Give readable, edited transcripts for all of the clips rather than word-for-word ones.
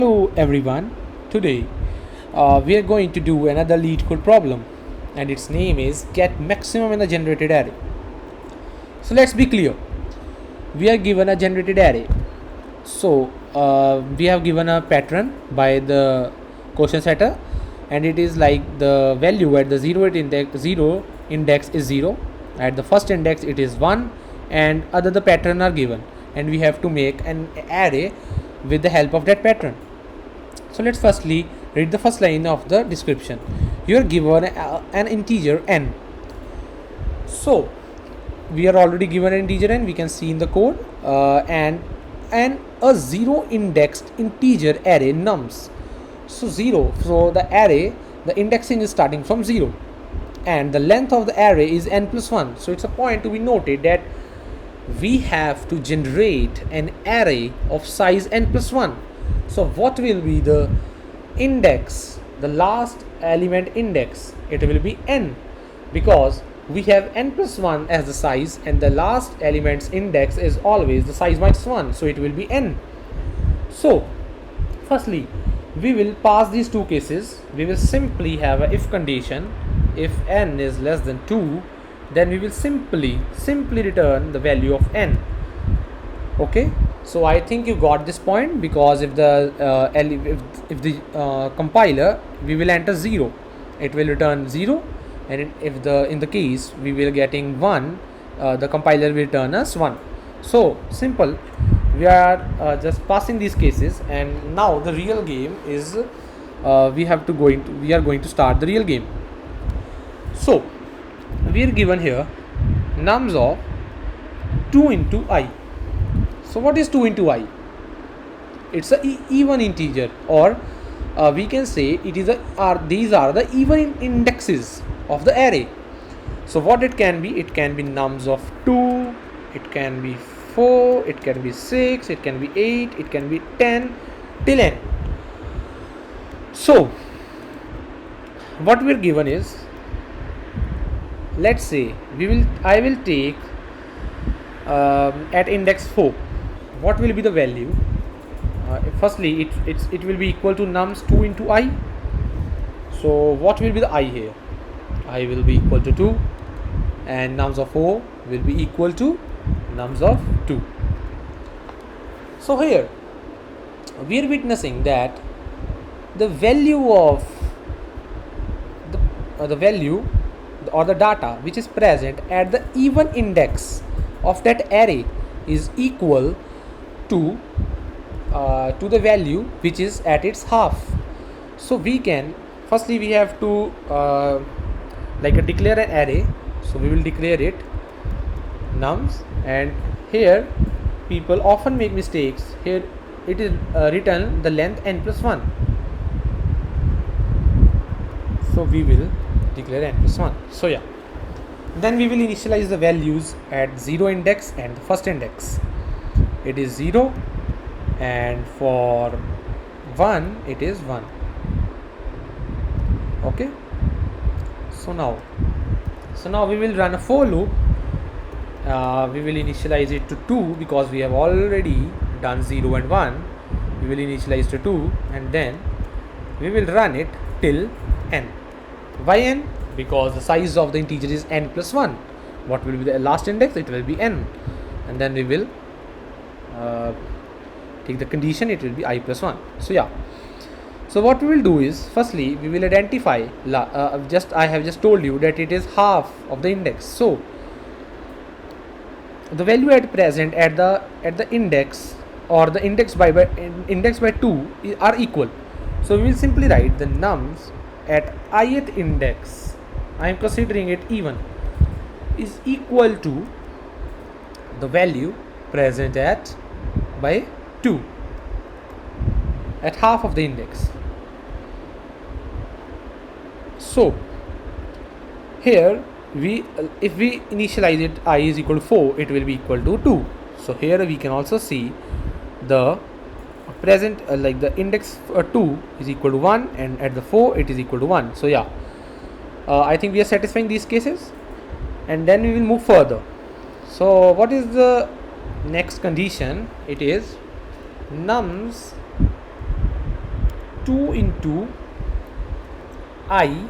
Hello everyone, today we are going to do another lead code problem and its name is get maximum in the generated array. So let's be clear, we are given a generated array. So we have given a pattern by the question setter and it is like the value at the 0 index is 0, at the first index it is 1 and other the pattern are given and we have to make an array with the help of that pattern. So let's firstly read the first line of the description. You are given an integer n. So we are already given an integer n, we can see in the code, and a 0 indexed integer array nums. So 0, so the array, the indexing is starting from 0 and the length of the array is n plus 1. So it's a point to be noted that we have to generate an array of size n plus 1. So what will be the index, the last element index? It will be n, because we have n plus 1 as the size and the last element's index is always the size minus 1, so it will be n. So firstly we will pass these two cases. We will simply have a if condition. If n is less than 2, then we will simply return the value of n. Okay, so I think you got this point, because if the compiler, we will enter 0, it will return 0, and if in the case we will getting 1, the compiler will return us 1. So simple. We are just passing these cases, and now the real game is we are going to start the real game. So we are given here nums of 2 into I. So what is 2 into I? It's a even integer, or we can say it is these are the even indexes of the array. So what it can be? It can be nums of 2, it can be 4, it can be 6, it can be 8, it can be 10 till n. So what we're given is, let's say I will take at index 4, what will be the value? Firstly it will be equal to nums 2 into I. So what will be the I here? I will be equal to 2 and nums of 4 will be equal to nums of 2. So here we are witnessing that the value of the value or the data which is present at the even index of that array is equal to the value which is at its half. So we can firstly we have to declare an array. So we will declare it nums, and here people often make mistakes. Here it is written the length n plus 1. So we will declare n plus 1. So yeah, then we will initialize the values at 0 index and the first index. It is 0, and for 1 it is 1. Okay, so now we will run a for loop. We will initialize it to 2 because we have already done 0 and 1. We will initialize to 2 and then we will run it till n. Why n? Because the size of the integer is n plus 1. What will be the last index? It will be n, and then we will take the condition, it will be I plus 1. So yeah, so what we will do is, firstly we will identify I have just told you that it is half of the index. So the value at present at the index, or the index by 2 are equal. So we will simply write the nums at ith index, I am considering it even, is equal to the value present at by 2 at half of the index. So here if we initialize it, I is equal to 4, it will be equal to 2. So here we can also see the present the index 2 is equal to 1, and at the 4 it is equal to 1. So yeah, I think we are satisfying these cases, and then we will move further. So what is the next condition? It is nums 2 into I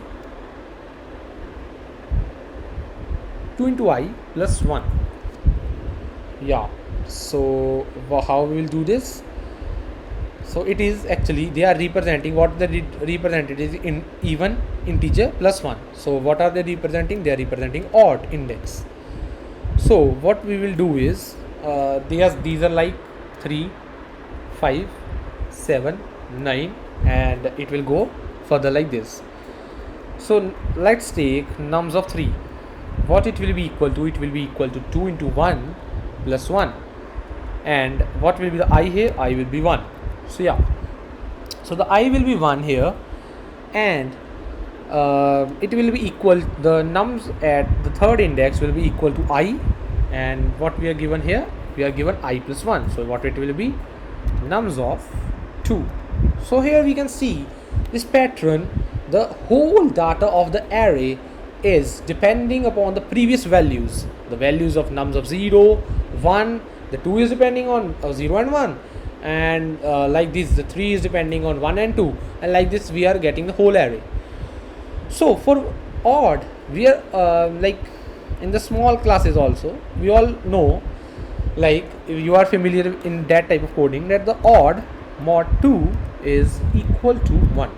2 into I plus 1. Yeah, so how we will do this? So it is actually they are representing what the represented is in even integer plus 1. So what are they representing? They are representing odd index. So what we will do is these are like 3, 5, 7, 9, and it will go further like this. So let's take nums of 3. What it will be equal to? It will be equal to 2 into 1 plus 1. And what will be the I here? I will be 1. So yeah, so the I will be 1 here, and it will be equal, the nums at the third index will be equal to I, and what we are given here, we are given I plus 1. So what it will be? Nums of 2. So here we can see this pattern. The whole data of the array is depending upon the previous values, the values of nums of 0, 1, the 2 is depending on 0 and 1, and like this the 3 is depending on 1 and 2, and like this we are getting the whole array. So for odd, we are like in the small classes also, we all know, like if you are familiar in that type of coding, that the odd mod 2 is equal to 1.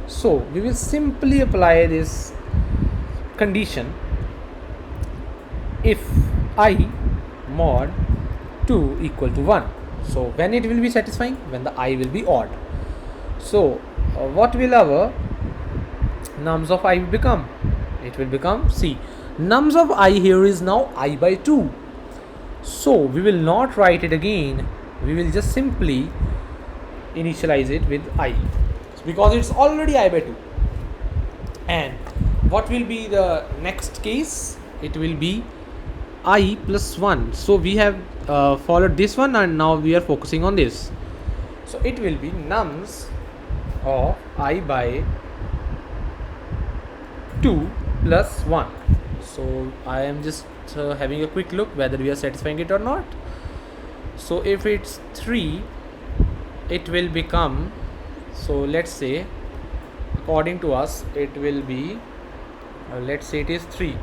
So we will simply apply this condition if I mod 2 equal to 1. So when it will be satisfying? When the I will be odd. So what will our nums of I become? It will become, see, nums of I here is now I by 2. So we will not write it again, we will just simply initialize it with I, because it's already I by 2. And what will be the next case? It will be I plus 1. So we have followed this one, and now we are focusing on this. So it will be nums of I by 2 plus 1. So I am just having a quick look whether we are satisfying it or not. So if it's 3, it will become, so let's say according to us it will be, let's say it is 3,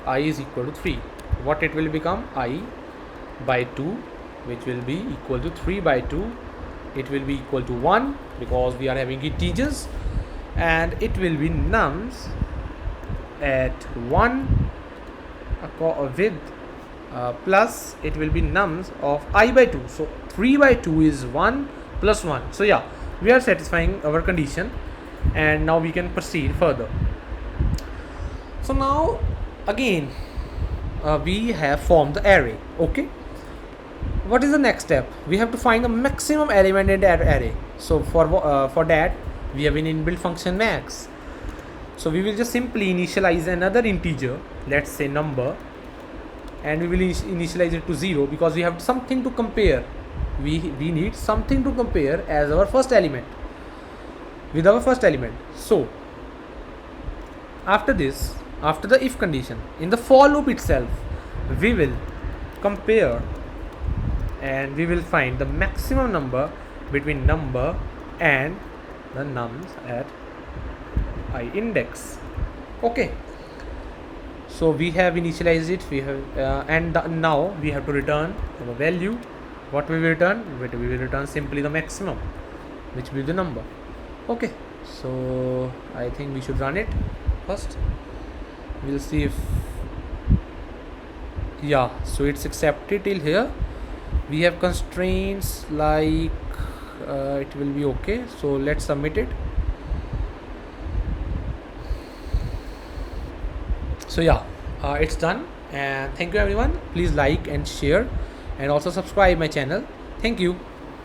I is equal to 3. What it will become? I by 2, which will be equal to 3 by 2. It will be equal to 1 because we are having integers, and it will be nums at 1 with plus it will be nums of I by 2. So 3 by 2 is 1 plus 1. So yeah, we are satisfying our condition, and now we can proceed further. So now again we have formed the array. Okay, what is the next step? We have to find the maximum element in that array. So for that we have an inbuilt function max. So we will just simply initialize another integer, let's say number, and we will initialize it to 0 because we have something to compare. We need something to compare as our first element with our first element. So after this, after the if condition, in the for loop itself, we will compare and we will find the maximum number between number and the nums at I index. Okay, so we have initialized it, we have now we have to return our value. What we will return? We will return simply the maximum, which will be the number. Okay, so I think we should run it first. We'll see if, yeah, so it's accepted till here. We have constraints like it will be okay. So let's submit it. So yeah, it's done, and thank you everyone. Please like and share, and also subscribe my channel. Thank you.